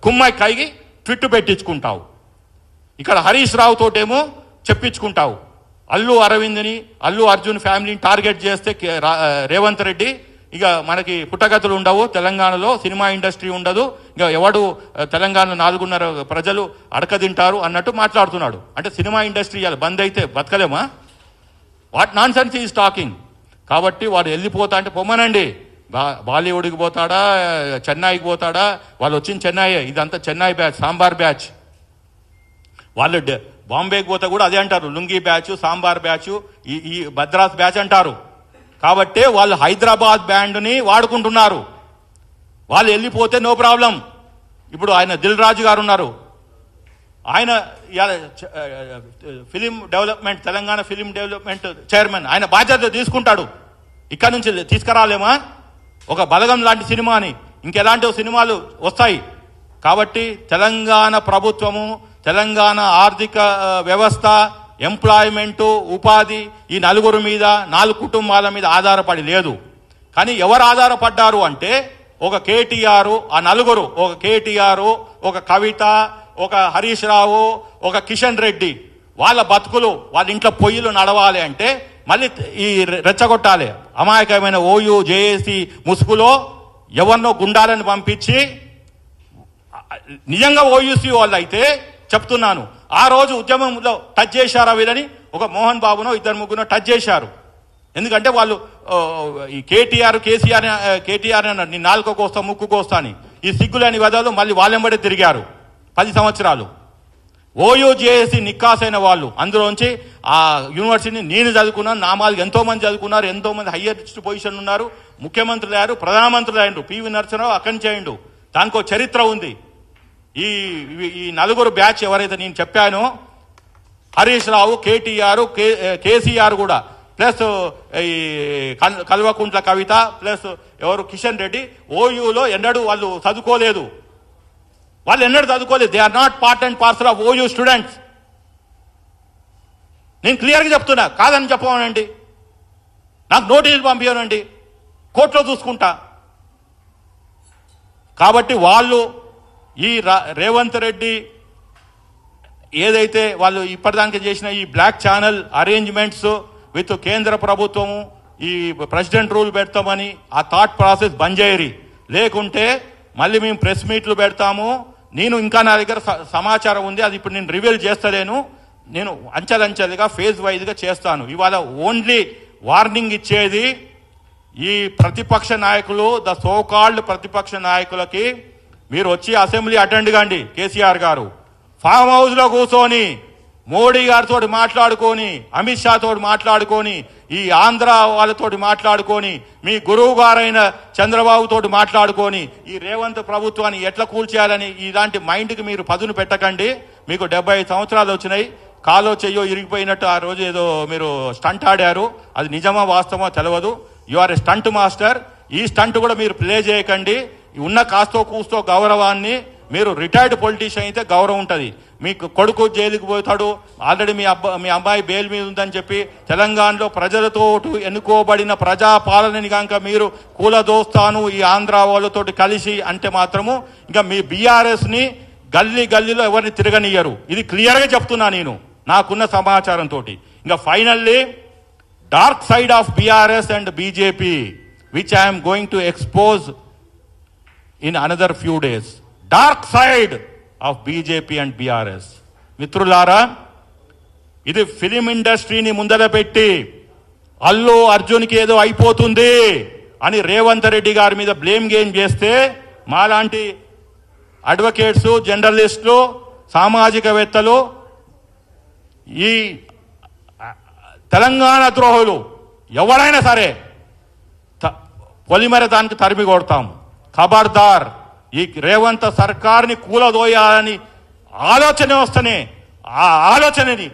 కుమ్మాయి కైగి ట్విట్టు పెట్టించుకుంటావు. ఇక్కడ హరీష్ రావు తోటేమో చెప్పించుకుంటావు. అల్లు అరవింద్ని, అల్లు అర్జున్ ఫ్యామిలీని టార్గెట్ చేస్తే రేవంత్ రెడ్డి ఇక మనకి పుట్టగతులు ఉండవు, తెలంగాణలో సినిమా ఇండస్ట్రీ ఉండదు, ఇక ఎవడు తెలంగాణ 4.5 ప్రజలు అడకదింటారు అన్నట్టు మాట్లాడుతున్నాడు. అంటే సినిమా ఇండస్ట్రీ ఇవాళ బంద్ అయితే బతకలేమా? What nonsense is talking. కాబట్టి వాడు వెళ్ళిపోతా అంటే పొమ్మనండి. బాలీవుడ్కి పోతాడా, చెన్నైకి పోతాడా? వాళ్ళు వచ్చిన చెన్నై, ఇదంతా చెన్నై బ్యాచ్, సాంబార్ బ్యాచ్. వాళ్ళు బాంబేకి పోతే కూడా అదే అంటారు, లుంగీ బ్యాచ్, సాంబార్ బ్యాచ్, ఈ మద్రాస్ బ్యాచ్ అంటారు. కాబట్టి వాళ్ళు హైదరాబాద్ బ్యాండ్ని వాడుకుంటున్నారు. వాళ్ళు వెళ్ళిపోతే నో ప్రాబ్లం. ఇప్పుడు ఆయన దిల్ రాజు గారు ఉన్నారు, ఆయన film development, Telangana film development chairman, ఆయన బాధ్యత తీసుకుంటాడు. ఇక్కడ నుంచి తీసుకురాలేమా ఒక బలగం లాంటి సినిమాని? ఇంకెలాంటి సినిమాలు వస్తాయి. కాబట్టి తెలంగాణ ప్రభుత్వము, తెలంగాణ ఆర్థిక వ్యవస్థ, ఎంప్లాయ్మెంటు, ఉపాధి ఈ 4 మీద, 4 కుటుంబాల మీద ఆధారపడి లేదు. కానీ ఎవరు ఆధారపడ్డారు అంటే ఒక కేటీఆర్, ఆ 4, ఒక కేటీఆర్, ఒక కవిత, ఒక హరీష్ రావు, ఒక కిషన్ రెడ్డి, వాళ్ళ బతుకులు, వాళ్ళ ఇంట్లో పొయ్యిలు నడవాలి అంటే మళ్ళీ ఈ రెచ్చగొట్టాలి. అమాయకమైన ఓయూ జేఏసీ ముసుగులో ఎవరినో గుండాలను పంపించి, నిజంగా ఓయూసీ వాళ్ళు అయితే చెప్తున్నాను, ఆ రోజు ఉద్యమంలో టచ్ చేశారా వీళ్ళని? ఒక మోహన్ బాబునో 2-3 టచ్ చేశారు. ఎందుకంటే వాళ్ళు ఈ కేటీఆర్ అన్నారు, నీ నాలుకో కోస్తా, ముక్కు కోస్తా అని. ఈ సిగ్గులేని వెదలు మళ్ళీ వాళ్ళెంబడే తిరిగారు 10 సంవత్సరాలు. ఓయూ జేఏసీ నిక్కాసైన వాళ్ళు, అందులోంచి ఆ యూనివర్సిటీని నేను చదువుకున్నాను, నా మాదిరి ఎంతోమంది చదువుకున్నారు, ఎంతోమంది హయ్యెస్ట్ పొజిషన్ ఉన్నారు, ముఖ్యమంత్రులు అయ్యారు, ప్రధానమంత్రులు అయ్యారు. పివి నరసింహరావు అక్కడి నుంచి అయ్యిండు. దానికో చరిత్ర ఉంది. ఈ 4 బ్యాచ్ ఎవరైతే నేను చెప్పానో, హరీష్ రావు, కేటీఆర్, కేసీఆర్ కూడా, ప్లస్ ఈ కల్వకుంట్ల కవిత, ప్లస్ ఎవరు కిషన్ రెడ్డి, ఓయూలో ఎన్నడూ వాళ్ళు చదువుకోలేదు. They are not part and parcel of OU students. నేను క్లియర్గా చెప్తున్నా, కాదని చెప్పమనండి, నాకు నోటీసులు పంపించనండి, కోర్టులో చూసుకుంటా. కాబట్టి వాళ్ళు ఈ రేవంత్ రెడ్డి ఏదైతే వాళ్ళు ఇప్పటిదానికి చేసిన ఈ బ్లాక్ ఛానల్ అరేంజ్మెంట్స్ విత్ కేంద్ర ప్రభుత్వము, ఈ ప్రెసిడెంట్ రూల్ పెడతామని ఆ థాట్ ప్రాసెస్ బంద్ చేయరి. లేకుంటే మళ్ళీ మేము ప్రెస్ మీట్లు పెడతాము. నేను ఇంకా నా దగ్గర సమాచారం ఉంది, అది ఇప్పుడు నేను రివీల్ చేస్తలేను. నేను అంచెలంచెలుగా ఫేజ్ వైజ్గా చేస్తాను. ఇవాళ ఓన్లీ వార్నింగ్ ఇచ్చేది ఈ ప్రతిపక్ష నాయకులు, ద సోకాల్డ్ ప్రతిపక్ష నాయకులకి, మీరు వచ్చి అసెంబ్లీ అటెండ్ కండి. కేసీఆర్ గారు ఫామ్ హౌస్లో కూర్చొని మోడీ గారితో మాట్లాడుకొని, అమిత్ షా తోటి మాట్లాడుకొని, ఈ ఆంధ్ర వాళ్ళతోటి మాట్లాడుకొని, మీ గురువు గారైన చంద్రబాబు తోటి మాట్లాడుకొని ఈ రేవంత్ ప్రభుత్వాన్ని ఎట్లా కూల్చేయాలని ఇలాంటి మైండ్కి మీరు పదును పెట్టకండి. మీకు 75 సంవత్సరాలు వచ్చినాయి, కాలో చెయ్యో ఇరిగిపోయినట్టు ఆ రోజు ఏదో మీరు స్టంట్ ఆడారు, అది నిజమా వాస్తవమో తెలియదు. You are a stunt master. ఈ స్టంట్ కూడా మీరు ప్లే చేయకండి. ఉన్న కాస్తో కూస్తో గౌరవాన్ని, మీరు రిటైర్డ్ పొలిటీషియన్ అయితే గౌరవం ఉంటుంది. మీకు కొడుకు జైలుకి పోతాడు, ఆల్రెడీ మీ అమ్మాయి బెయిల్ మీద ఉందని చెప్పి తెలంగాణలో ప్రజలతో ఎన్నుకోబడిన ప్రజాపాలనని కనుక మీరు కూలదోస్తాను ఈ ఆంధ్ర వాళ్ళతోటి కలిసి అంటే మాత్రము ఇంకా మీ బీఆర్ఎస్ని గల్లీలో ఎవరిని తిరగనియ్యరు. ఇది క్లియర్గా చెప్తున్నా నేను నాకున్న సమాచారంతో. ఇంకా finally dark side of BRS and BJP which I'm going to expose in another few days. Dark side of BJP and BRS. మిత్రులారా, ఇది ఫిలిం ఇండస్ట్రీని ముందర పెట్టి అల్లు అర్జున్కి ఏదో అయిపోతుంది అని రేవంత్ రెడ్డి గారి మీద బ్లేమ్ గేమ్ చేస్తే మాలాంటి అడ్వకేట్స్, జర్నలిస్టులు, సామాజికవేత్తలు, ఈ తెలంగాణ ద్రోహులు ఎవరైనా సరే పొలిమేర దానికి తరిమి కొడతాం. ఖబర్దార్, ఈ రేవంత్ సర్కార్ని కూలదోయాలని ఆలోచన వస్తేనే ఆ ఆలోచనని,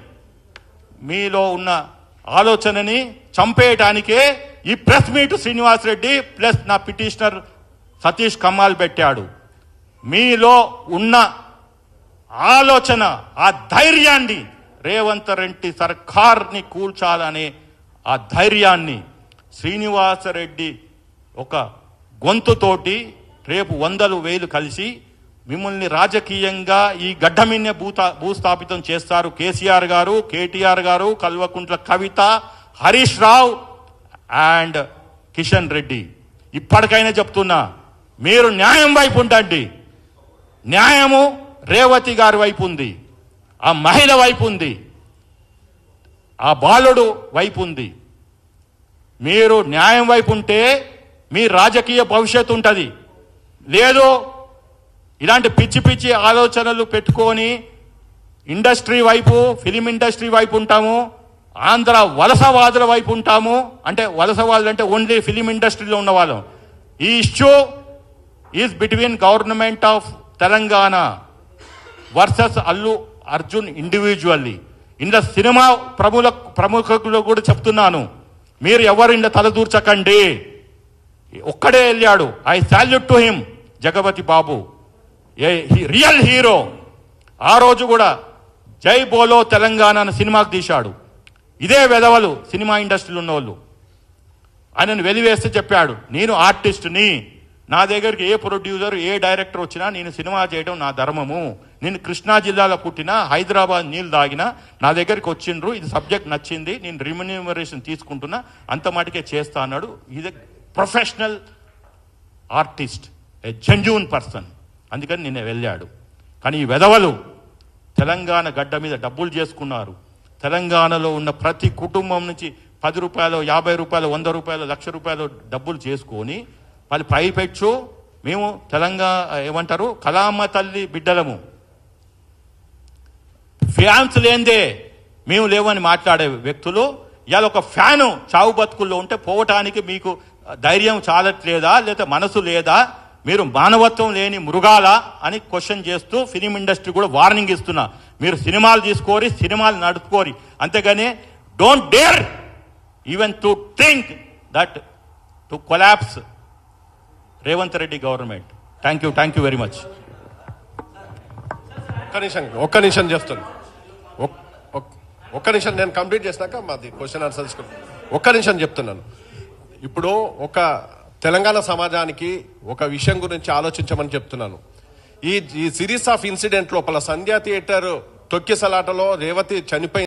మీలో ఉన్న ఆలోచనని చంపేయటానికే ఈ press meet Srinivas Reddy plus నా పిటిషనర్ సతీష్ కమ్మాల్ పెట్టాడు. మీలో ఉన్న ఆలోచన, ఆ ధైర్యాన్ని, రేవంత్ రెడ్డి సర్కార్ని కూల్చాలనే ఆ ధైర్యాన్ని శ్రీనివాసరెడ్డి ఒక గొంతుతోటి రేపు 100,000 కలిసి మిమ్మల్ని రాజకీయంగా ఈ గడ్డ మీదనే భూస్థాపితం చేస్తారు కేసీఆర్ గారు, కేటీఆర్ గారు, కల్వకుంట్ల కవిత, హరీష్ రావు అండ్ కిషన్ రెడ్డి. ఇప్పటికైనా చెప్తున్నా, మీరు న్యాయం వైపు ఉండండి. న్యాయము రేవతి గారి వైపు ఉంది, ఆ మహిళ వైపు ఉంది, ఆ బాలుడు వైపు ఉంది. మీరు న్యాయం వైపు ఉంటే మీ రాజకీయ భవిష్యత్తు ఉంటుంది. లేదు ఇలాంటి పిచ్చి పిచ్చి ఆలోచనలు పెట్టుకొని ఇండస్ట్రీ వైపు, ఫిలిం ఇండస్ట్రీ వైపు ఉంటాము, ఆంధ్ర వలసవాదుల వైపు ఉంటాము. అంటే వలసవాదులు అంటే ఓన్లీ ఫిలిం ఇండస్ట్రీలో ఉన్న వాళ్ళం. ఈ issue is between government of Telangana versus Allu Arjun individually. ఇందులో సినిమా ప్రముఖులు కూడా చెప్తున్నాను, మీరు ఎవరు ఇంట్లో తలదూర్చకండి. ఒక్కడే వెళ్ళాడు, I salute to him, Jagapathi Babu, real hero. ఆ రోజు కూడా జై బోలో తెలంగాణ అనే సినిమాకు తీశాడు. ఇదే వెధవలు సినిమా ఇండస్ట్రీలో ఉన్నవాళ్ళు ఆయనను వెలివేస్తే చెప్పాడు, నేను ఆర్టిస్ట్ని, నా దగ్గరికి ఏ ప్రొడ్యూసర్ ఏ డైరెక్టర్ వచ్చినా నేను సినిమా చేయడం నా ధర్మము. నేను కృష్ణా జిల్లాలో పుట్టిన, హైదరాబాద్ నీళ్ళు తాగిన, నా దగ్గరికి వచ్చిండ్రు, ఇది సబ్జెక్ట్ నచ్చింది, నేను రిమ్యూనరేషన్ తీసుకుంటున్నా, అంత మటుకే చేస్తా అన్నాడు. ఇది ప్రొఫెషనల్ ఆర్టిస్ట్, ఏ జెన్యూన్ పర్సన్. అందుకని నిన్న వెళ్ళాడు. కానీ ఈ వెధవలు తెలంగాణ గడ్డ మీద డబ్బులు చేసుకున్నారు. తెలంగాణలో ఉన్న ప్రతి కుటుంబం నుంచి 10 రూపాయలు, 50 రూపాయలు, 100 రూపాయలు, 1,00,000 రూపాయలు డబ్బులు చేసుకొని వాళ్ళు పైపెచ్చు మేము తెలంగాణ ఏమంటారు కళామ్మ తల్లి బిడ్డలము, ఫ్యాన్స్ లేందే మేము లేవని మాట్లాడే వ్యక్తులు ఇవాళ ఒక ఫ్యాను చావు బతుకుల్లో ఉంటే పోవటానికి మీకు ధైర్యం చాలట్లేదా, లేదా మనసు లేదా, మీరు మానవత్వం లేని మృగాలా అని క్వశ్చన్ చేస్తూ ఫిలిం ఇండస్ట్రీ కూడా వార్నింగ్ ఇస్తున్నా. మీరు సినిమాలు తీసుకోరి, సినిమాలు నడుపుకోరి, అంతేగాని don't dare even to think that to collapse Revanth Reddy government. Thank you very much. ఒక్క నిమిషం చేస్తాను, ఒక్క నిమిషం నేను కంప్లీట్ చేసినాక మాది క్వశ్చన్ ఆన్సర్స్. ఒక్క నిమిషం చెప్తున్నాను. ఇప్పుడు ఒక తెలంగాణ సమాజానికి ఒక విషయం గురించి ఆలోచించమని చెప్తున్నాను. ఈ సిరీస్ ఆఫ్ ఇన్సిడెంట్ లోపల సంధ్యా థియేటర్ తొక్కిసలాటలో రేవతి చనిపోయింది.